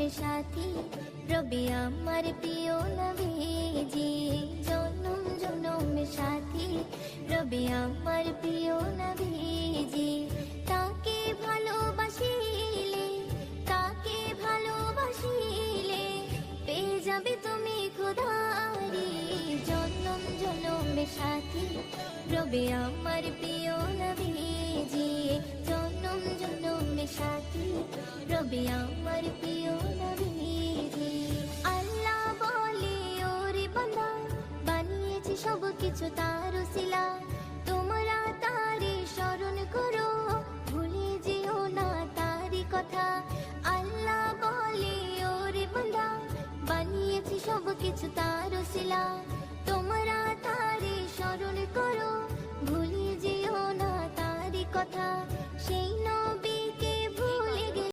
জন্মে সাথী রবি আমার প্রিয় নবীজি। জনম জনমে সাথী রবি আমার প্রিয় নবীজি। তাকে ভালোবাসিলে, তাকে ভালোবাসিলে পেয়ে যাবে তুমি খোদারি। জনম জনমে সাথী রবি আমার প্রিয় নবীজি। জনম জনমে সাথী রবি আমার প্রিয় নবীজি। আল্লাহ বলে ওরে বান্দা বানিয়েছি সব কিছু তার উসিলা, তোমরা তারে স্মরণ করো ভুলে যেও না তারি কথা। আল্লাহ বলে ওরে বান্দা বানিয়েছি সব কিছু তার উসিলা, তোমরা তারে স্মরণ করো ভুলে যেও না তারি কথা। সেই